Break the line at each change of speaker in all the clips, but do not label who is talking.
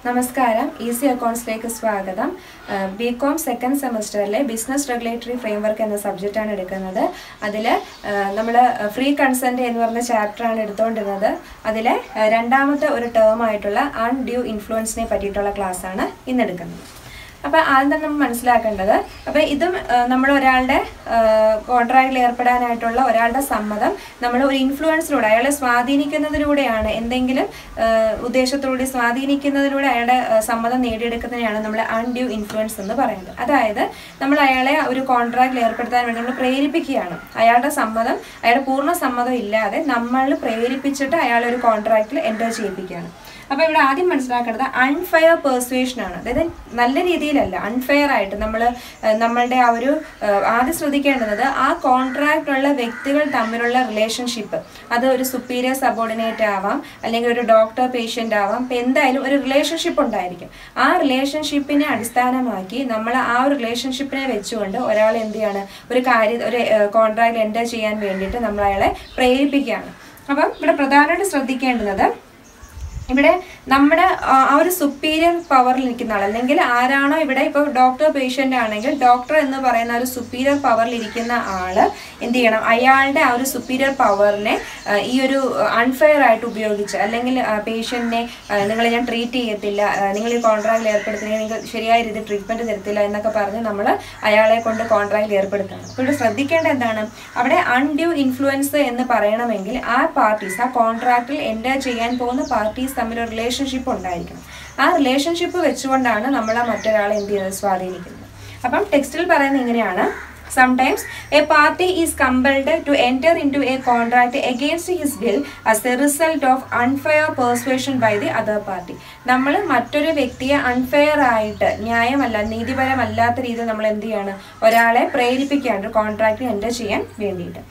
നമസ്കാരം ഈസി അക്കൗണ്ട്സിലേക്ക് സ്വാഗതം. ബികോം സെക്കൻഡ് സെമസ്റ്ററിലെ ബിസിനസ് റെഗുലേറ്ററി ഫ്രെയിംവർക്ക് എന്ന സബ്ജക്റ്റാണ് എടുക്കുന്നത്. അതിൽ നമ്മൾ ഫ്രീ കൺസെൻറ്റ് എന്ന് പറഞ്ഞ ചാപ്റ്ററാണ് എടുത്തുകൊണ്ടിരുന്നത്. അതിലെ രണ്ടാമത്തെ ഒരു ടേം ആയിട്ടുള്ള അൺഡ്യൂ ഇൻഫ്ലുവൻസിനെ പറ്റിയിട്ടുള്ള ക്ലാസ്സാണ് ഇന്നെടുക്കുന്നത്. അപ്പോൾ ആദ്യം തന്നെ നമ്മൾ മനസ്സിലാക്കേണ്ടത്, അപ്പോൾ ഇതും നമ്മൾ ഒരാളുടെ കോൺട്രാക്റ്റിൽ ഏർപ്പെടാനായിട്ടുള്ള ഒരാളുടെ സമ്മതം നമ്മൾ ഒരു ഇൻഫ്ലുവൻസിലൂടെ അയാളെ സ്വാധീനിക്കുന്നതിലൂടെയാണ്, എന്തെങ്കിലും ഉദ്ദേശത്തോടെ സ്വാധീനിക്കുന്നതിലൂടെ അയാളുടെ സമ്മതം നേടിയെടുക്കുന്നതിനാണ് നമ്മൾ അൺഡ്യൂ ഇൻഫ്ലുവൻസ് എന്ന് പറയുന്നത്. അതായത് നമ്മൾ അയാളെ ഒരു കോൺട്രാക്റ്റിൽ ഏർപ്പെടുത്താൻ വേണ്ടി നമ്മൾ പ്രേരിപ്പിക്കുകയാണ്. അയാളുടെ സമ്മതം, അയാളുടെ പൂർണ്ണ സമ്മതം ഇല്ലാതെ നമ്മൾ പ്രേരിപ്പിച്ചിട്ട് അയാളെ ഒരു കോൺട്രാക്റ്റിൽ എൻ്റർ ചെയ്യിപ്പിക്കുകയാണ്. അപ്പോൾ ഇവിടെ ആദ്യം മനസ്സിലാക്കേണ്ടത് അൺഫെയർ പെർസ്വേഷൻ ആണ്. അതായത് നല്ല രീതിയിലല്ല, അൺഫെയർ ആയിട്ട് നമ്മളുടെ ആ ഒരു ആദ്യം ശ്രദ്ധിക്കേണ്ടത് ആ കോൺട്രാക്റ്റുള്ള വ്യക്തികൾ തമ്മിലുള്ള റിലേഷൻഷിപ്പ്, അത് ഒരു സുപ്പീരിയർ സബോർഡിനേറ്റ് ആവാം, അല്ലെങ്കിൽ ഒരു ഡോക്ടർ പേഷ്യൻ്റ് ആവാം. ഇപ്പം എന്തായാലും ഒരു റിലേഷൻഷിപ്പ് ഉണ്ടായിരിക്കും. ആ റിലേഷൻഷിപ്പിനെ അടിസ്ഥാനമാക്കി നമ്മൾ ആ ഒരു റിലേഷൻഷിപ്പിനെ വെച്ചുകൊണ്ട് ഒരാൾ എന്ത് ചെയ്യാണ്, ഒരു കോൺട്രാക്റ്റ് എൻ്റർ ചെയ്യാൻ വേണ്ടിയിട്ട് നമ്മൾ അയാളെ പ്രേരിപ്പിക്കുകയാണ്. അപ്പം ഇവിടെ പ്രധാനമായിട്ട് ശ്രദ്ധിക്കേണ്ടത്, ഇവിടെ നമ്മുടെ ആ ഒരു സുപ്പീരിയർ പവറിൽ നിൽക്കുന്ന ആൾ, അല്ലെങ്കിൽ ആരാണോ ഇവിടെ ഇപ്പോൾ ഡോക്ടർ പേഷ്യൻ്റ് ആണെങ്കിൽ ഡോക്ടർ എന്ന് പറയുന്ന ഒരു സുപ്പീരിയർ പവറിൽ ഇരിക്കുന്ന ആൾ എന്ത് ചെയ്യണം, അയാളുടെ ആ ഒരു സുപ്പീരിയർ പവറിനെ ഈ ഒരു അൺഫെയർ ആയിട്ട് ഉപയോഗിച്ച്, അല്ലെങ്കിൽ പേഷ്യൻറ്റിനെ നിങ്ങളെ ഞാൻ ട്രീറ്റ് ചെയ്യത്തില്ല, നിങ്ങൾ ഈ കോൺട്രാക്റ്റിൽ ഏർപ്പെടുത്തുന്നെങ്കിൽ നിങ്ങൾ ശരിയായ രീതിയിൽ ട്രീറ്റ്മെൻറ്റ് തരത്തില്ല എന്നൊക്കെ പറഞ്ഞ് നമ്മൾ അയാളെ കൊണ്ട് കോൺട്രാക്റ്റിൽ ഏർപ്പെടുത്തണം. അപ്പോൾ ഇവിടെ ശ്രദ്ധിക്കേണ്ട എന്താണ്, അവിടെ അൺഡ്യൂ ഇൻഫ്ലുവൻസ് എന്ന് പറയണമെങ്കിൽ ആ പാർട്ടീസ്, ആ കോൺട്രാക്റ്റിൽ എൻ്റർ ചെയ്യാൻ പോകുന്ന പാർട്ടീസ് തമ്മിലൊരു റിലേഷൻഷിപ്പ് ഉണ്ടായിരിക്കണം. ആ റിലേഷൻഷിപ്പ് വെച്ചുകൊണ്ടാണ് നമ്മൾ ആ മറ്റൊരാളെ എന്ത് ചെയ്യുന്നത്, സ്വാധീനിക്കുന്നത്. അപ്പം ടെക്സ്റ്റിൽ പറയുന്നത് ഇങ്ങനെയാണ്: Sometimes a party is compelled to enter into a contract against his will as a result of unfair persuasion by the other party. നമ്മൾ മറ്റൊരു വ്യക്തിയെ അൺഫെയർ ആയിട്ട്, ന്യായമല്ല, നീതിപരമല്ലാത്ത രീതിയിൽ നമ്മൾ എന്ത് ചെയ്യാണ്, ഒരാളെ പ്രേരിപ്പിക്കുകയാണ് ഒരു കോൺട്രാക്റ്റിൽ എൻ്റർ ചെയ്യാൻ വേണ്ടിയിട്ട്.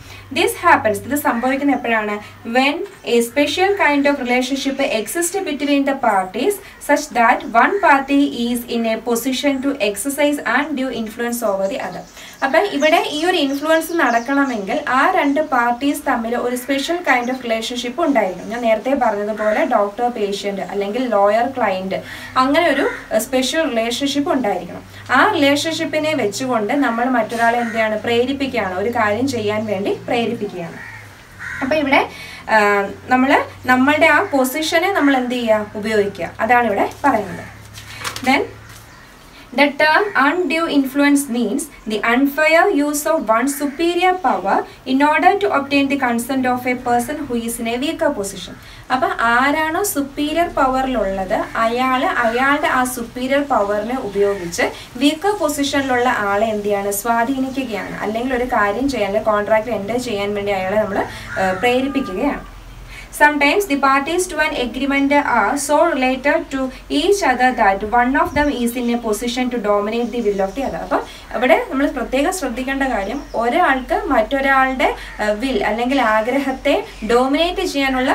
ഇത് സംഭവിക്കുന്ന എപ്പോഴാണ്, when a special kind of relationship exists between the parties such that one party is in a position to exercise undue influence over the other. അപ്പം ഇവിടെ ഈ ഒരു ഇൻഫ്ലുവൻസ് നടക്കണമെങ്കിൽ ആ രണ്ട് പാർട്ടീസ് തമ്മിൽ ഒരു സ്പെഷ്യൽ കൈൻഡ് ഓഫ് റിലേഷൻഷിപ്പ് ഉണ്ടായിരിക്കും. ഞാൻ നേരത്തെ പറഞ്ഞതുപോലെ ഡോക്ടർ പേഷ്യൻ്റ് അല്ലെങ്കിൽ ലോയർ ക്ലയൻറ്റ്, അങ്ങനെ ഒരു സ്പെഷ്യൽ റിലേഷൻഷിപ്പ് ഉണ്ടായിരിക്കണം. ആ റിലേഷൻഷിപ്പിനെ വെച്ചുകൊണ്ട് നമ്മൾ മറ്റൊരാളെ എന്ത് ചെയ്യാണ്, പ്രേരിപ്പിക്കുകയാണ്, ഒരു കാര്യം ചെയ്യാൻ വേണ്ടി പ്രേരിപ്പിക്കുകയാണ്. അപ്പം ഇവിടെ നമ്മളുടെ ആ പൊസിഷനെ നമ്മൾ എന്ത് ചെയ്യുക, ഉപയോഗിക്കുക, അതാണ് ഇവിടെ പറയുന്നത്. Then the term undue influence means the unfair use of one's superior power in order to obtain the consent of a person who is in a weaker position. അപ്പം ആരാണോ സുപ്പീരിയർ പവറിലുള്ളത് അയാളുടെ ആ സുപ്പീരിയർ പവറിനെ ഉപയോഗിച്ച് വീക്കർ പൊസിഷനിലുള്ള ആളെ എന്ത് ചെയ്യാണ്, സ്വാധീനിക്കുകയാണ്, അല്ലെങ്കിൽ ഒരു കാര്യം ചെയ്യാൻ, അല്ലെങ്കിൽ കോൺട്രാക്റ്റ് എൻ്റർ ചെയ്യാൻ വേണ്ടി അയാളെ നമ്മൾ പ്രേരിപ്പിക്കുകയാണ്. Sometimes the parties to an agreement are so related to each other that one of them is in a position to dominate the will of the other. അപ്പോൾ ഇവിടെ നമ്മൾ പ്രത്യേകം ശ്രദ്ധിക്കേണ്ട കാര്യം, ഒരാൾക്ക് മറ്റൊരാളുടെ വിൽ അല്ലെങ്കിൽ ആഗ്രഹത്തെ ഡോമിനേറ്റ് ചെയ്യാനുള്ള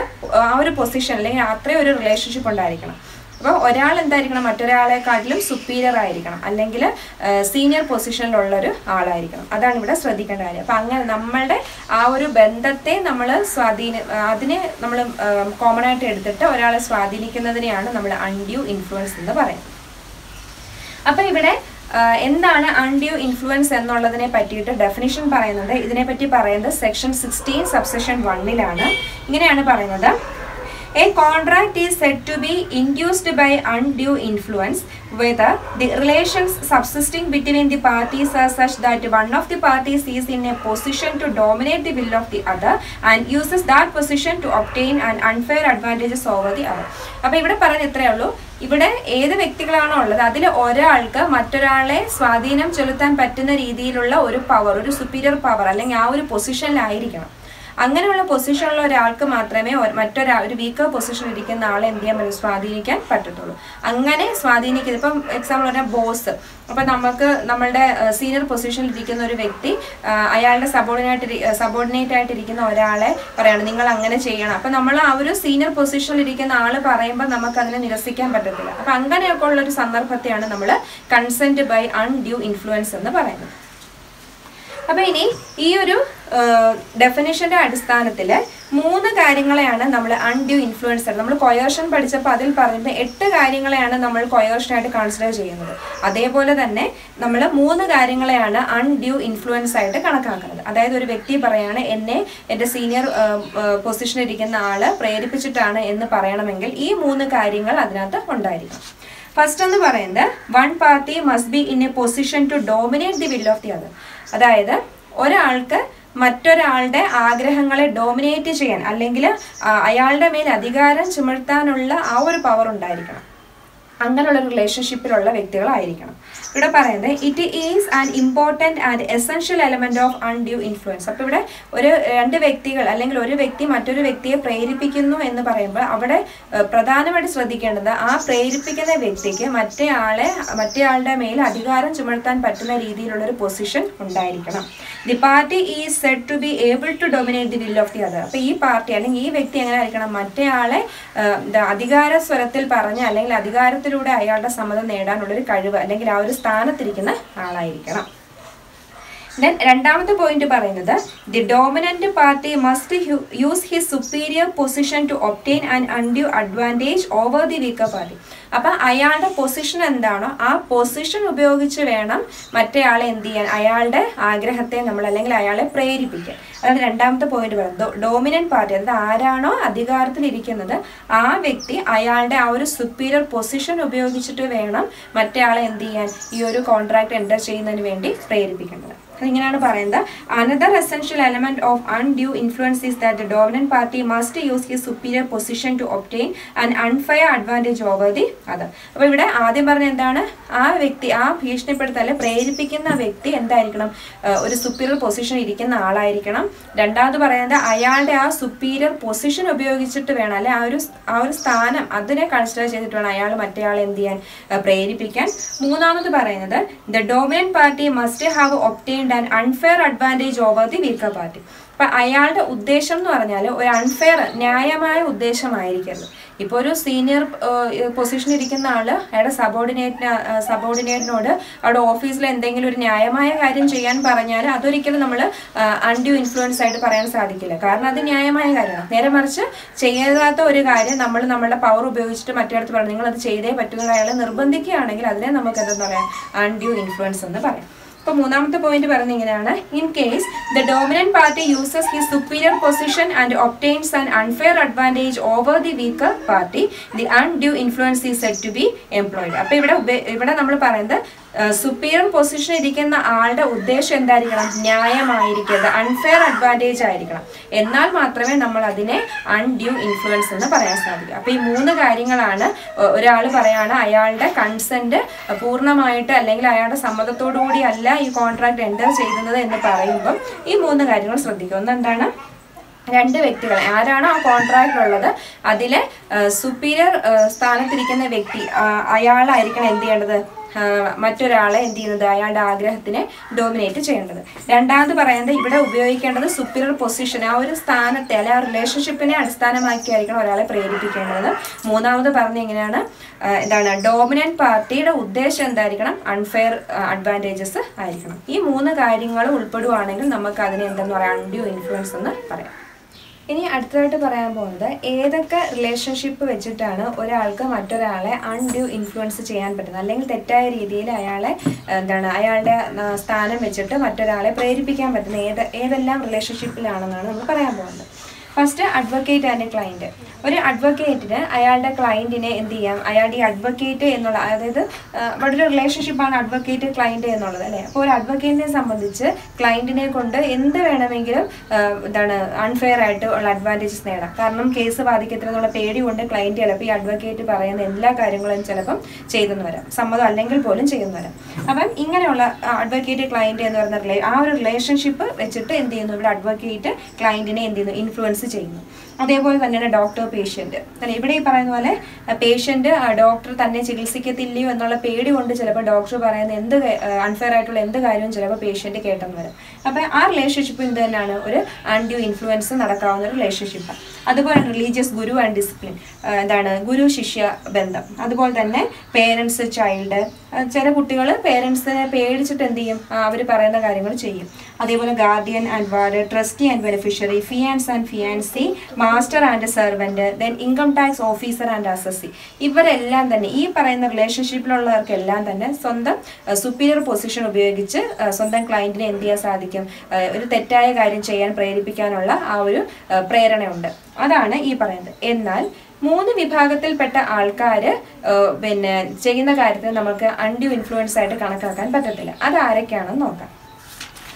ആ ഒരു പൊസിഷൻ, അല്ലെങ്കിൽ അത്രയും ഒരു റിലേഷൻഷിപ്പ് ഉണ്ടായിരിക്കണം. അപ്പോൾ ഒരാൾ എന്തായിരിക്കണം, മറ്റൊരാളെക്കാട്ടിലും സുപ്പീരിയർ ആയിരിക്കണം, അല്ലെങ്കിൽ സീനിയർ പൊസിഷനിലുള്ളൊരു ആളായിരിക്കണം. അതാണ് ഇവിടെ ശ്രദ്ധിക്കേണ്ട കാര്യം. അപ്പം അങ്ങനെ നമ്മളുടെ ആ ഒരു ബന്ധത്തെ നമ്മൾ അതിനെ നമ്മൾ കോമൺ ആയിട്ട് എടുത്തിട്ട് ഒരാളെ സ്വാധീനിക്കുന്നതിനെയാണ് നമ്മൾ അൺഡ്യൂ ഇൻഫ്ലുവൻസ് എന്ന് പറയുന്നത്. അപ്പം ഇവിടെ എന്താണ് അൺഡ്യൂ ഇൻഫ്ലുവൻസ് എന്നുള്ളതിനെ പറ്റിയിട്ട് ഡെഫിനിഷൻ പറയുന്നത്. ഇതിനെപ്പറ്റി പറയുന്നത് സെക്ഷൻ 16 സബ്സെക്ഷൻ 1 ഇങ്ങനെയാണ് പറയുന്നത്: A contract is said to be induced by undue influence whether the relations subsisting between the parties are such that one of the parties is in a position to dominate the will of the other and uses that position to obtain an unfair advantages over the other. അപ്പോൾ ഇവിടെ പറയുന്നത് ഇത്രയേ ഉള്ളൂ. ഇവിടെ ഏത് വ്യക്തികളാണോ ഉള്ളത് അതിൽ ഒരാൾക്ക് മറ്റൊരാളെ സ്വാധീനം ചെലുത്താൻ പറ്റുന്ന രീതിയിലുള്ള ഒരു പവർ, ഒരു സുപ്പീരിയർ പവർ, അല്ലെങ്കിൽ ആ ഒരു പൊസിഷനിലായിരിക്കണം. അങ്ങനെയുള്ള പൊസിഷനുള്ള ഒരാൾക്ക് മാത്രമേ ഒരു വീക്കർ പൊസിഷനിൽ ഇരിക്കുന്ന ആളെ എന്ത് ചെയ്യാൻ പറ്റും, സ്വാധീനിക്കാൻ പറ്റത്തുള്ളൂ. അങ്ങനെ സ്വാധീനിക്കുന്നത്, ഇപ്പം എക്സാമ്പിൾ പറഞ്ഞാൽ ബോസ്, അപ്പം നമ്മളുടെ സീനിയർ പൊസിഷനിൽ ഇരിക്കുന്ന ഒരു വ്യക്തി അയാളുടെ സബോർഡിനേറ്റ് ആയിട്ടിരിക്കുന്ന ഒരാളെ പറയണം, നിങ്ങൾ അങ്ങനെ ചെയ്യണം. അപ്പം നമ്മൾ ആ ഒരു സീനിയർ പൊസിഷനിൽ ഇരിക്കുന്ന ആൾ പറയുമ്പോൾ നമുക്കതിനെ നിരസിക്കാൻ പറ്റത്തില്ല. അപ്പം അങ്ങനെയൊക്കെ ഉള്ളൊരു സന്ദർഭത്തെയാണ് നമ്മൾ കൺസെൻറ്റ് ബൈ അൺഡ്യൂ ഇൻഫ്ലുവൻസ് എന്ന് പറയുന്നത്. അപ്പോൾ ഇനി ഈ ഒരു ഡെഫിനിഷൻ്റെ അടിസ്ഥാനത്തിൽ 3 കാര്യങ്ങളെയാണ് നമ്മൾ അൺഡ്യൂ ഇൻഫ്ലുവൻസർ, നമ്മൾ കൊയേർഷൻ പഠിച്ചപ്പോൾ അതിൽ പറയുന്ന 8 കാര്യങ്ങളെയാണ് നമ്മൾ കൊയേർഷനായിട്ട് കൺസിഡർ ചെയ്യുന്നത്. അതേപോലെ തന്നെ നമ്മൾ 3 കാര്യങ്ങളെയാണ് അൺഡ്യൂ ഇൻഫ്ലുവൻസ് ആയിട്ട് കണക്കാക്കുന്നത്. അതായത് ഒരു വ്യക്തി പറയാണ് എന്നെ എൻ്റെ സീനിയർ പൊസിഷനിൽ ഇരിക്കുന്ന ആള് പ്രേരിപ്പിച്ചിട്ടാണ് എന്ന് പറയണമെങ്കിൽ ഈ 3 കാര്യങ്ങൾ അതിനകത്ത് ഉണ്ടായിരിക്കണം. ഫസ്റ്റ് എന്ന് പറയുന്നത് one party must be in a position to dominate the will of the other. അതായത് ഒരാൾക്ക് മറ്റൊരാളുടെ ആഗ്രഹങ്ങളെ ഡോമിനേറ്റ് ചെയ്യാൻ അല്ലെങ്കിൽ അയാളുടെ മേൽ അധികാരം ചുമത്താനുള്ള ആ ഒരു പവർ ഉണ്ടായിരിക്കണം. അങ്ങനെയുള്ള റിലേഷൻഷിപ്പിലുള്ള വ്യക്തികളായിരിക്കണം. ഇവിടെ പറയുന്നത് it is an important and essential element of undue influence. അപ്പോൾ ഇവിടെ രണ്ട് വ്യക്തികൾ അല്ലെങ്കിൽ ഒരു വ്യക്തി മറ്റൊരു വ്യക്തിയെ പ്രേരിപ്പിക്കുന്നു എന്ന് പറയുമ്പോൾ അവിടെ പ്രധാനമായിട്ട് ശ്രദ്ധിക്കേണ്ടത് ആ പ്രേരിപ്പിക്കുന്ന വ്യക്തിക്ക് മറ്റേയാളുടെ മേൽ അധികാരം ചുമത്താൻ പറ്റുന്ന രീതിയിലുള്ളൊരു പൊസിഷൻ ഉണ്ടായിരിക്കണം. The party is said to be able to dominate the will of the other. അപ്പോൾ ഈ പാർട്ടി അല്ലെങ്കിൽ ഈ വ്യക്തി എങ്ങനെ ആയിരിക്കണം, മറ്റേയാളെ അധികാര സ്വരത്തിൽ പറഞ്ഞ് അല്ലെങ്കിൽ അധികാരത്തിലൂടെ അയാളുടെ സമ്മതം നേടാനുള്ളൊരു കഴിവ് അല്ലെങ്കിൽ ആ ഒരു സ്ഥാനത്തിരിക്കുന്ന ആളായിരിക്കണം. ദെൻ രണ്ടാമത്തെ പോയിന്റ് പറയുന്നത് the dominant party must use his superior position to obtain an undue advantage over the weaker party. അപ്പം അയാളുടെ പൊസിഷൻ എന്താണോ ആ പൊസിഷൻ ഉപയോഗിച്ച് വേണം മറ്റേയാളെ എന്ത് ചെയ്യാൻ, അയാളുടെ ആഗ്രഹത്തെ നമ്മൾ അല്ലെങ്കിൽ അയാളെ പ്രേരിപ്പിക്കാൻ. അതാണ് രണ്ടാമത്തെ പോയിന്റ് പറയുന്നത്. ഡോമിനന്റ് പാർട്ടി അതായത് ആരാണോ അധികാരത്തിലിരിക്കുന്നത് ആ വ്യക്തി അയാളുടെ ആ ഒരു സുപ്പീരിയർ പൊസിഷൻ ഉപയോഗിച്ചിട്ട് വേണം മറ്റേയാളെ എന്ത് ചെയ്യാൻ, ഈ ഒരു കോൺട്രാക്ട് എൻ്റർ ചെയ്യുന്നതിന് വേണ്ടി പ്രേരിപ്പിക്കേണ്ടത്. ഇങ്ങനെയാണ് പറയുന്നത്. Another essential element of undue influence is that the dominant party must use his superior position to obtain an unfair advantage over the other. അപ്പോൾ ഇവിടെ ആദ്യം പറഞ്ഞ എന്താണ്, ആ വ്യക്തി ആ ഭീഷണിപ്പെടുത്തൽ പ്രേരിപ്പിക്കുന്ന വ്യക്തി എന്തായിരിക്കണം, ഒരു സുപ്പീരിയർ പൊസിഷൻ ഇരിക്കുന്ന ആളായിരിക്കണം. രണ്ടാമത് പറയുന്നത് അയാളുടെ ആ സുപ്പീരിയർ പൊസിഷൻ ഉപയോഗിച്ചിട്ട് വേണം അല്ലെ ആ ഒരു സ്ഥാനം അതിനെ കൺസിഡർ ചെയ്തിട്ട് വേണം അയാൾ മറ്റേയാളെ എന്ത് ചെയ്യാൻ, പ്രേരിപ്പിക്കാൻ. മൂന്നാമത് പറയുന്നത് the dominant party must have obtained an unfair advantage over the weaker party. അപ്പം അയാളുടെ ഉദ്ദേശം എന്ന് പറഞ്ഞാൽ ഒരു അൺഫെയർ ന്യായമായ ഉദ്ദേശമായിരിക്കരുത്. ഇപ്പോൾ ഒരു സീനിയർ പൊസിഷനിൽ ഇരിക്കുന്ന ആള് അയാളുടെ സബോർഡിനേറ്റിനോട് അവിടെ ഓഫീസിൽ എന്തെങ്കിലും ഒരു ന്യായമായ കാര്യം ചെയ്യാൻ പറഞ്ഞാൽ അതൊരിക്കലും നമ്മൾ അൺഡ്യൂ ഇൻഫ്ലുവൻസ് ആയിട്ട് പറയാൻ സാധിക്കില്ല. കാരണം അത് ന്യായമായ കാര്യമാണ്. നേരെ മറിച്ച് ചെയ്യാത്ത ഒരു കാര്യം നമ്മൾ നമ്മളുടെ പവർ ഉപയോഗിച്ചിട്ട് മറ്റേടത്ത് പറയാം നിങ്ങൾ അത് ചെയ്തേ പറ്റുന്ന അയാളെ നിർബന്ധിക്കുകയാണെങ്കിൽ അതിനെ നമുക്ക് എന്താ പറയാം, അൺഡ്യൂ ഇൻഫ്ലുവൻസ് എന്ന് പറയാം. അപ്പോൾ മൂന്നാമത്തെ പോയിന്റ് പറയുന്നത് ഇങ്ങനെയാണ്. In case the dominant party uses his superior position and obtains an unfair advantage over the weaker party the undue influence is said to be employed. അപ്പോൾ ഇവിടെ നമ്മൾ പറയുന്നത് സുപ്പീരിയർ പൊസിഷൻ ഇരിക്കുന്ന ആളുടെ ഉദ്ദേശം എന്തായിരിക്കണം, ന്യായമായിരിക്കരുത്, അൺഫെയർ അഡ്വാൻറ്റേജ് ആയിരിക്കണം. എന്നാൽ മാത്രമേ നമ്മൾ അതിനെ അൺഡ്യൂ ഇൻഫ്ലുവൻസ് എന്ന് പറയാൻ സാധിക്കൂ. അപ്പോൾ ഈ 3 കാര്യങ്ങളാണ് ഒരാൾ പറയാണ് അയാളുടെ കൺസെന്റ് പൂർണ്ണമായിട്ട് അല്ലെങ്കിൽ അയാളുടെ സമ്മതത്തോടു കൂടി അല്ല ഈ കോൺട്രാക്ട് എൻ്റർ ചെയ്യുന്നത് എന്ന് പറയുമ്പം ഈ 3 കാര്യങ്ങൾ ശ്രദ്ധിക്കുക. ഒന്നെന്താണ്, രണ്ട് വ്യക്തികൾ ആരാണോ ആ കോൺട്രാക്റ്റിലുള്ളത് അതിലെ സുപ്പീരിയർ സ്ഥാനത്തിരിക്കുന്ന വ്യക്തി അയാളായിരിക്കണം എന്ത് ചെയ്യേണ്ടത്, മറ്റൊരാളെ എന്ത് ചെയ്യുന്നത്, അയാളുടെ ആഗ്രഹത്തിനെ ഡോമിനേറ്റ് ചെയ്യേണ്ടത്. രണ്ടാമത് പറയുന്നത് ഇവിടെ ഉപയോഗിക്കേണ്ടത് സുപ്പീരിയർ പൊസിഷൻ, ആ ഒരു സ്ഥാനത്തെ അല്ലെ ആ റിലേഷൻഷിപ്പിനെ അടിസ്ഥാനമാക്കിയായിരിക്കണം ഒരാളെ പ്രേരിപ്പിക്കേണ്ടത്. മൂന്നാമത് പറഞ്ഞ എങ്ങനെയാണ്, ഡോമിനന്റ് പാർട്ടിയുടെ ഉദ്ദേശം എന്തായിരിക്കണം, അൺഫെയർ അഡ്വാൻറ്റേജസ് ആയിരിക്കണം. ഈ 3 കാര്യങ്ങൾ ഉൾപ്പെടുവാണെങ്കിൽ നമുക്ക് അതിനെ എന്തെന്ന് പറയാം, അൺഡ്യൂ ഇൻഫ്ലുവൻസ് എന്ന് പറയാം. ഇനി അടുത്തതായിട്ട് പറയാൻ പോകുന്നത് ഏതൊക്കെ റിലേഷൻഷിപ്പ് വെച്ചിട്ടാണ് ഒരാൾക്ക് മറ്റൊരാളെ അൺഡ്യൂ ഇൻഫ്ലുവൻസ് ചെയ്യാൻ പറ്റുന്നത് അല്ലെങ്കിൽ തെറ്റായ രീതിയിൽ അയാളുടെ സ്ഥാനം വെച്ചിട്ട് മറ്റൊരാളെ പ്രേരിപ്പിക്കാൻ പറ്റുന്ന ഏതെല്ലാം റിലേഷൻഷിപ്പിലാണെന്നാണ് നമ്മൾ പറയാൻ പോകുന്നത്. First advocate and client. ഒരു അഡ്വക്കേറ്റിന് അയാളുടെ ക്ലയൻറ്റിനെ എന്ത് ചെയ്യാം, അയാളുടെ ഈ അഡ്വക്കേറ്റ് എന്നുള്ള അതായത് വളരെ ഒരു റിലേഷൻഷിപ്പാണ് അഡ്വക്കേറ്റ് ക്ലയൻറ്റ് എന്നുള്ളത് അല്ലേ. അപ്പോൾ ഒരു അഡ്വക്കേറ്റിനെ സംബന്ധിച്ച് ക്ലയൻറ്റിനെ കൊണ്ട് എന്ത് വേണമെങ്കിലും അൺഫെയർ ആയിട്ട് ഉള്ള അഡ്വാൻറ്റേജസ് നേടാം. കാരണം കേസ് ബാധിക്കത്തില്ലെന്നുള്ള പേടി കൊണ്ട് ക്ലയൻറ്റ് ചിലപ്പോൾ ഈ അഡ്വക്കേറ്റ് പറയുന്ന എല്ലാ കാര്യങ്ങളും ചിലപ്പം ചെയ്തെന്ന് വരാം, സമ്മതം അല്ലെങ്കിൽ പോലും ചെയ്യുന്നു വരാം. അപ്പം ഇങ്ങനെയുള്ള അഡ്വക്കേറ്റ് ക്ലയൻറ്റ് എന്ന് പറയുന്ന ആ ഒരു റിലേഷൻഷിപ്പ് വെച്ചിട്ട് എന്ത് ചെയ്യുന്നു, ഇവിടെ അഡ്വക്കേറ്റ് ക്ലയൻറ്റിനെ എന്ത് ചെയ്യുന്നു, ഇൻഫ്ലുവൻസ് ചെയ്യുന്നു. അതേപോലെ തന്നെയാണ് ഡോക്ടർ പേഷ്യന്റ്. ഇവിടെ ഈ പറയുന്ന പോലെ പേഷ്യന്റ് ഡോക്ടർ തന്നെ ചികിത്സിക്കത്തില്ലയോ എന്നുള്ള പേടി കൊണ്ട് ചിലപ്പോൾ ഡോക്ടർ പറയുന്ന എന്ത് അൺഫെയർ ആയിട്ടുള്ള എന്ത് കാര്യവും ചിലപ്പോൾ പേഷ്യന്റ് കേട്ടെന്ന് വരും. അപ്പൊ ആ റിലേഷൻഷിപ്പ് എന്ത് തന്നെയാണ്, ഒരു അൺഡ്യൂ ഇൻഫ്ലുവൻസ് നടക്കാവുന്ന ഒരു റിലേഷൻഷിപ്പ്. അതുപോലെ റിലീജിയസ് ഗുരു ആൻഡ് ഡിസിപ്ലിൻ, എന്താണ് ഗുരു ശിഷ്യ ബന്ധം. അതുപോലെ തന്നെ പേരൻസ് ചൈൽഡ്, ചില കുട്ടികൾ പേരൻസിനെ പേടിച്ചിട്ട് എന്ത് ചെയ്യും, അവർ പറയുന്ന കാര്യങ്ങൾ ചെയ്യും. അതേപോലെ guardian and ward, trustee and beneficiary, fiance and fiancee, master and servant, then income tax officer and assessee. ഇവരെല്ലാം തന്നെ ഈ പറയുന്ന റിലേഷൻഷിപ്പിലുള്ളവർക്കെല്ലാം തന്നെ സ്വന്തം സുപ്പീരിയർ പൊസിഷൻ ഉപയോഗിച്ച് സ്വന്തം ക്ലയന്റിനെ എന്ത് ചെയ്യാൻ സാധിക്കും, ഒരു തെറ്റായ കാര്യം ചെയ്യാൻ പ്രേരിപ്പിക്കാനുള്ള ആ ഒരു പ്രേരണയുണ്ട്. അതാണ് ഈ പറയുന്നത്. എന്നാൽ 3 വിഭാഗത്തിൽപ്പെട്ട ആൾക്കാർ പിന്നെ ചെയ്യുന്ന കാര്യത്തിൽ നമുക്ക് അൺഡ്യൂ ഇൻഫ്ലുവൻസ് ആയിട്ട് കണക്കാക്കാൻ പറ്റത്തില്ല. അത് ആരൊക്കെയാണെന്ന് നോക്കാം.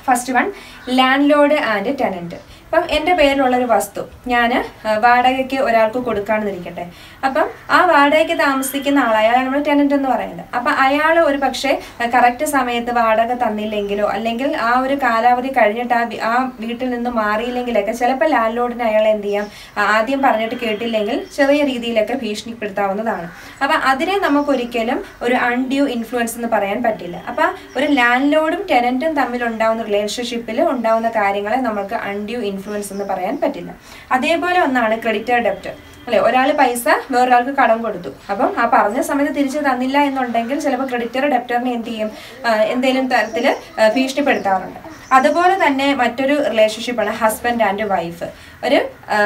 First one, land Lord and tenant. അപ്പം എൻ്റെ പേരിലുള്ളൊരു വസ്തു ഞാൻ വാടകയ്ക്ക് ഒരാൾക്ക് കൊടുക്കാണെന്നിരിക്കട്ടെ. അപ്പം ആ വാടകയ്ക്ക് താമസിക്കുന്ന ആൾ, അയാളാണ് നമ്മൾ ടെനന്റ് എന്ന് പറയുന്നത്. അപ്പം അയാൾ ഒരു പക്ഷേ കറക്റ്റ് സമയത്ത് വാടക തന്നില്ലെങ്കിലോ അല്ലെങ്കിൽ ആ ഒരു കാലാവധി കഴിഞ്ഞിട്ട് ആ വീട്ടിൽ നിന്ന് മാറിയില്ലെങ്കിലൊക്കെ ചിലപ്പോൾ ലാൻഡ് ലോർഡിന് അയാളെ എന്ത് ചെയ്യാം, ആദ്യം പറഞ്ഞിട്ട് കേട്ടില്ലെങ്കിൽ ചെറിയ രീതിയിലൊക്കെ ഭീഷണിപ്പെടുത്താവുന്നതാണ്. അപ്പം അതിനെ നമുക്കൊരിക്കലും ഒരു അൺഡ്യൂ ഇൻഫ്ലുവൻസ് എന്ന് പറയാൻ പറ്റില്ല. അപ്പം ഒരു ലാൻഡ് ലോർഡും ടെനന്റും തമ്മിൽ ഉണ്ടാവുന്ന റിലേഷൻഷിപ്പിൽ ഉണ്ടാവുന്ന കാര്യങ്ങളെ നമുക്ക് അൺഡ്യൂ ഇൻഫ്ലുവൻസ് എന്ന് പറയാൻ പറ്റില്ല. അതേപോലെ ഒന്നാണ് ക്രെഡിറ്റർ ഡെപ്റ്റർ, അല്ലെ? ഒരാൾ പൈസ വേറൊരാൾക്ക് കടം കൊടുത്തു, അപ്പം ആ പറഞ്ഞ സമയത്ത് തിരിച്ചു തന്നില്ല എന്നുണ്ടെങ്കിൽ ചിലപ്പോൾ ക്രെഡിറ്റർ ഡെപ്റ്ററിനെ എന്ത് ചെയ്യും, എന്തെങ്കിലും തരത്തിൽ ഭീഷണിപ്പെടുത്താറുണ്ട്. അതുപോലെ തന്നെ മറ്റൊരു റിലേഷൻഷിപ്പാണ് ഹസ്ബൻഡ് ആൻഡ് വൈഫ്. ഒരു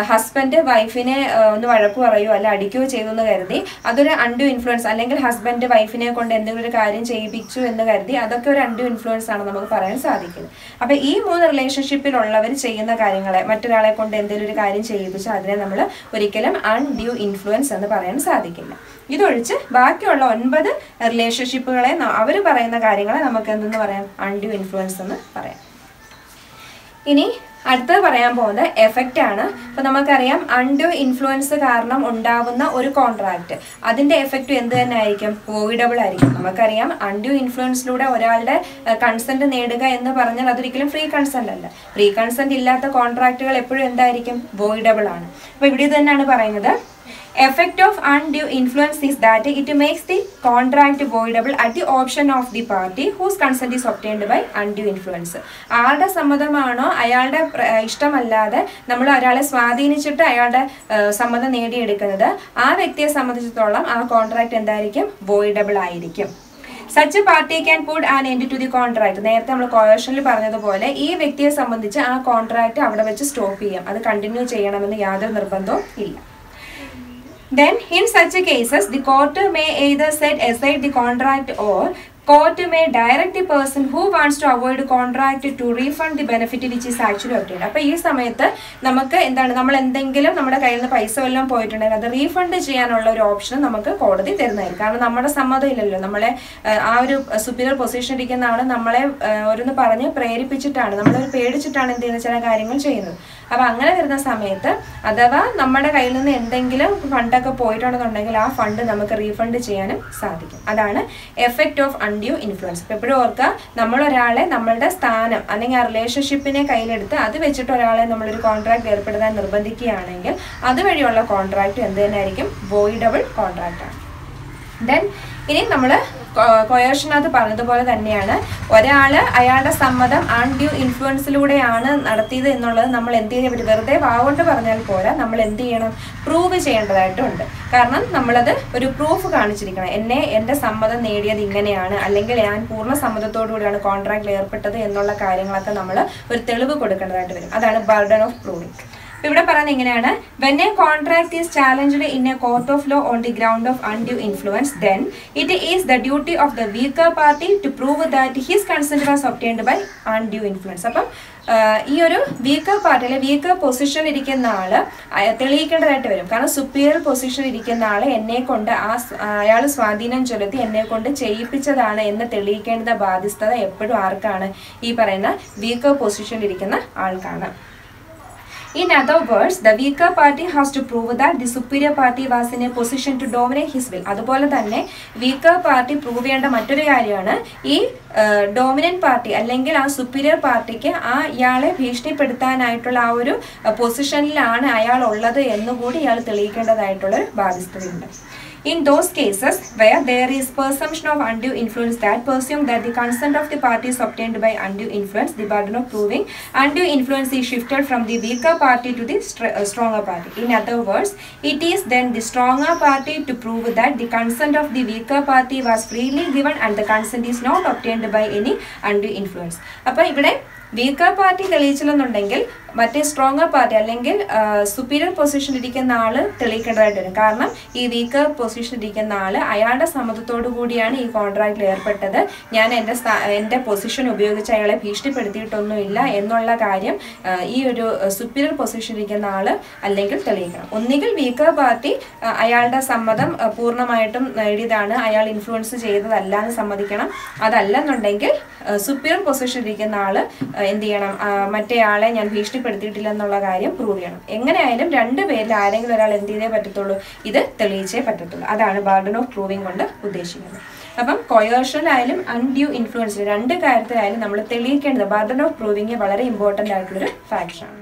ഹസ്ബൻഡ് വൈഫിനെ ഒന്ന് വഴക്കു പറയുകയോ അല്ല അടിക്കുകയോ ചെയ്തു എന്ന് കരുതി അതൊരു അൺഡ്യൂ ഇൻഫ്ലുവൻസ്, അല്ലെങ്കിൽ ഹസ്ബൻഡ് വൈഫിനെ കൊണ്ട് എന്തെങ്കിലും ഒരു കാര്യം ചെയ്യിപ്പിച്ചു എന്ന് കരുതി അതൊക്കെ ഒരു അൺഡ്യൂ ഇൻഫ്ലുവൻസ് ആണ് നമുക്ക് പറയാൻ സാധിക്കുന്നത്. അപ്പം ഈ 3 റിലേഷൻഷിപ്പിലുള്ളവർ ചെയ്യുന്ന കാര്യങ്ങളെ മറ്റൊരാളെ കൊണ്ട് എന്തെങ്കിലും ഒരു കാര്യം ചെയ്യിപ്പിച്ചാൽ അതിനെ നമ്മൾ ഒരിക്കലും അൺഡ്യൂ ഇൻഫ്ലുവൻസ് എന്ന് പറയാൻ സാധിക്കില്ല. ഇതൊഴിച്ച് ബാക്കിയുള്ള 9 റിലേഷൻഷിപ്പുകളെ അവർ പറയുന്ന കാര്യങ്ങളെ നമുക്ക് എന്തെന്ന് പറയാം, അൺഡ്യൂ ഇൻഫ്ലുവൻസ് എന്ന് പറയാം. ഇനി അടുത്തത് പറയാൻ പോകുന്നത് എഫക്റ്റ് ആണ്. അപ്പൊ നമുക്കറിയാം അൺഡ്യൂ ഇൻഫ്ലുവൻസ് കാരണം ഉണ്ടാവുന്ന ഒരു കോൺട്രാക്ട്, അതിന്റെ എഫക്റ്റ് എന്ത് തന്നെ ആയിരിക്കും, വോയിഡബിൾ ആയിരിക്കും. നമുക്കറിയാം അൺഡ്യൂ ഇൻഫ്ലുവൻസിലൂടെ ഒരാളുടെ കൺസെന്റ് നേടുക എന്ന് പറഞ്ഞാൽ അതൊരിക്കലും ഫ്രീ കൺസെന്റ് അല്ല. ഫ്രീ കൺസെന്റ് ഇല്ലാത്ത കോൺട്രാക്റ്റുകൾ എപ്പോഴും എന്തായിരിക്കും, വോയിഡബിൾ ആണ്. അപ്പൊ ഇവിടെ തന്നെയാണ് പറയുന്നത്, effect of undue influence is that it makes the contract voidable at the option of the party whose consent is obtained by undue influence. ആരുടെ സമ്മതമാണോ, അയാളുടെ ഇഷ്ടമല്ലാതെ നമ്മൾ ഒരാളെ സ്വാധീനിച്ചിട്ട് അയാളുടെ സമ്മതം നേടിയെടുക്കുന്നത്, ആ വ്യക്തിയെ സംബന്ധിച്ചിടത്തോളം ആ കോൺട്രാക്ട് എന്തായിരിക്കും, വോയിഡബിൾ ആയിരിക്കും. Such a party can put an end to the contract. നേരത്തെ നമ്മൾ കോയേഷനിൽ പറഞ്ഞതുപോലെ ഈ വ്യക്തിയെ സംബന്ധിച്ച് ആ കോൺട്രാക്ട് അവിടെ വെച്ച് സ്റ്റോപ്പ് ചെയ്യാം, അത് കണ്ടിന്യൂ ചെയ്യണമെന്ന് യാതൊരു നിർബന്ധവും ഇല്ല. Then in such cases the court may either set aside the contract or court may direct the person who wants to avoid contract to refund the benefit which is actually obtained. അപ്പോൾ ഈ സമയത്ത് നമുക്ക് എന്താണ്, നമ്മൾ എന്തെങ്കിലും നമ്മുടെ കയ്യിൽ നിന്ന് പൈസ വല്ലതും പോയിട്ടുണ്ടെങ്കിൽ അത് റീഫണ്ട് ചെയ്യാനുള്ള ഒരു ഓപ്ഷൻ നമുക്ക് കോടതി തരുന്നതായിരിക്കും. കാരണം നമ്മുടെ സമ്മതം ഇല്ലല്ലോ, നമ്മളെ ആ ഒരു സുപ്പീരിയർ പൊസിഷൻ ഇരിക്കുന്ന ആൾ നമ്മളെ ഓരോന്ന് പറഞ്ഞ് പ്രേരിപ്പിച്ചിട്ടാണ്, നമ്മളെ പേടിച്ചിട്ടാണ് എന്ത് ചെയ്യുന്ന ചില കാര്യങ്ങൾ ചെയ്യുന്നത്. അപ്പം അങ്ങനെ വരുന്ന സമയത്ത് അഥവാ നമ്മുടെ കയ്യിൽ നിന്ന് എന്തെങ്കിലും ഫണ്ടൊക്കെ പോയിട്ടുണ്ടെന്നുണ്ടെങ്കിൽ ആ ഫണ്ട് നമുക്ക് റീഫണ്ട് ചെയ്യാനും സാധിക്കും. അതാണ് എഫക്റ്റ് ഓഫ് അൺഡ്യൂ ഇൻഫ്ലുവൻസ്. അപ്പോൾ എപ്പോഴും ഓർക്കുക, നമ്മളൊരാളെ നമ്മളുടെ സ്ഥാനം അല്ലെങ്കിൽ ആ റിലേഷൻഷിപ്പിനെ കയ്യിലെടുത്ത് അത് വെച്ചിട്ട് ഒരാളെ നമ്മളൊരു കോൺട്രാക്ട് ഏർപ്പെടുത്താൻ നിർബന്ധിക്കുകയാണെങ്കിൽ അതുവഴിയുള്ള കോൺട്രാക്ട് എന്ത് തന്നെ ആയിരിക്കും, വോയിഡബിൾ കോൺട്രാക്റ്റ് ആണ്. ദെൻ ഇനി നമ്മൾ കൊയേഷനകത്ത് പറഞ്ഞതുപോലെ തന്നെയാണ്, ഒരാൾ അയാളുടെ സമ്മതം അൺഡ്യൂ ഇൻഫ്ലുവൻസിലൂടെയാണ് നടത്തിയത് എന്നുള്ളത് നമ്മൾ എന്ത് ചെയ്യാൻ പറ്റും, വെറുതെ വാഗോണ്ട് പറഞ്ഞാൽ പോരാ, നമ്മൾ എന്ത് ചെയ്യണം, പ്രൂവ് ചെയ്യേണ്ടതായിട്ടുണ്ട്. കാരണം നമ്മളത് ഒരു പ്രൂഫ് കാണിച്ചിരിക്കണം, എൻ്റെ സമ്മതം നേടിയത് ഇങ്ങനെയാണ്, അല്ലെങ്കിൽ ഞാൻ പൂർണ്ണ സമ്മതത്തോടുകൂടിയാണ് കോൺട്രാക്റ്റിൽ ഏർപ്പെട്ടത് എന്നുള്ള കാര്യങ്ങളൊക്കെ നമ്മൾ ഒരു തെളിവ് കൊടുക്കേണ്ടതായിട്ട് വരും. അതാണ് ബർഡൻ ഓഫ് പ്രൂവിങ്. ഇവിടെ പറയുന്നത് ഇങ്ങനെയാണ്, when a contract is challenged in a court of law on the ground of undue influence, then it is the duty of the weaker party to prove that his consent was obtained by undue influence. അപ്പം ഈ ഒരു weaker party അല്ലെ weaker position ഇരിക്കുന്ന ആള് തെളിയിക്കേണ്ടതായിട്ട് വരും. കാരണം superior position ഇരിക്കുന്ന ആള് എന്നെ കൊണ്ട് അയാൾ സ്വാധീനം ചെലുത്തി എന്നെ കൊണ്ട് ചെയ്യിപ്പിച്ചതാണ് എന്ന് തെളിയിക്കേണ്ട ബാധ്യസ്ഥത എപ്പോഴും ആർക്കാണ്, ഈ പറയുന്ന വീക്കർ പൊസിഷനിൽ ഇരിക്കുന്ന ആൾക്കാണ്. In other words, the weaker party has to prove that the superior party was in a position to dominate his will. അതുപോലെ തന്നെ weaker party പ്രൂവ് ചെയ്യേണ്ട മറ്റൊരു കാര്യമാണ് ഈ ഡോമിനന്റ് പാർട്ടി അല്ലെങ്കിൽ ആ സുപ്പീരിയർ പാർട്ടിക്ക് ആ ഇയാളെ ഭീഷണിപ്പെടുത്താനായിട്ടുള്ള ആ ഒരു പൊസിഷനിലാണ് അയാൾ ഉള്ളത് എന്നുകൂടി ഇയാൾ തെളിയിക്കേണ്ടതായിട്ടുള്ള ബാധ്യതയുണ്ട്. In those cases where there is presumption of undue influence that presume that the consent of the party is obtained by undue influence, the burden of proving undue influence is shifted from the weaker party to the stronger party. In other words, it is then the stronger party to prove that the consent of the weaker party was freely given and the consent is not obtained by any undue influence. അപ്പോൾ ഇവിടെ weaker party തെളിയിച്ചില്ലെന്നുണ്ടെങ്കിൽ മറ്റേ stronger party അല്ലെങ്കിൽ superior പൊസിഷനിൽ ഇരിക്കുന്ന ആള് തെളിയിക്കേണ്ടതായിട്ട് വരും. കാരണം ഈ വീക്കർ പൊസിഷനിൽ ഇരിക്കുന്ന ആള് അയാളുടെ സമ്മതത്തോടു കൂടിയാണ് ഈ കോൺട്രാക്റ്റിൽ ഏർപ്പെട്ടത്, ഞാൻ എൻ്റെ പൊസിഷൻ ഉപയോഗിച്ച് അയാളെ ഭീഷണിപ്പെടുത്തിയിട്ടൊന്നുമില്ല എന്നുള്ള കാര്യം ഈ ഒരു സുപ്പീരിയർ പൊസിഷനിൽ ഇരിക്കുന്ന ആള് അല്ലെങ്കിൽ തെളിയിക്കണം. ഒന്നുകിൽ വീക്കർ പാർട്ടി അയാളുടെ സമ്മതം പൂർണ്ണമായിട്ടും നേടിയതാണ്, അയാൾ ഇൻഫ്ലുവൻസ് ചെയ്തതല്ല എന്ന് സമ്മതിക്കണം. അതല്ലെന്നുണ്ടെങ്കിൽ സുപ്പീരിയർ പൊസിഷനിൽ ഇരിക്കുന്ന ആള് എന്ത് ചെയ്യണം, മറ്റേ ആളെ ഞാൻ ഭീഷണിപ്പെടുത്തിയിട്ടില്ല എന്നുള്ള കാര്യം പ്രൂവ് ചെയ്യണം. എങ്ങനെയായാലും രണ്ടുപേരിൽ ആരെങ്കിലും ഒരാൾ എന്ത് ചെയ്തേ പറ്റത്തുള്ളൂ, ഇത് തെളിയിച്ചേ പറ്റത്തുള്ളൂ. അതാണ് ബർഡൻ ഓഫ് പ്രൂവിംഗ് കൊണ്ട് ഉദ്ദേശിക്കുന്നത്. അപ്പം കൊയേർഷനിലായാലും അൺഡ്യൂ ഇൻഫ്ലുവൻസിൽ രണ്ട് കാര്യത്തിലായാലും നമ്മൾ തെളിയിക്കേണ്ടത് ബർഡൻ ഓഫ് പ്രൂവിംഗ് വളരെ ഇമ്പോർട്ടൻ്റ് ആയിട്ടുള്ളൊരു ഫാക്ടറാണ്.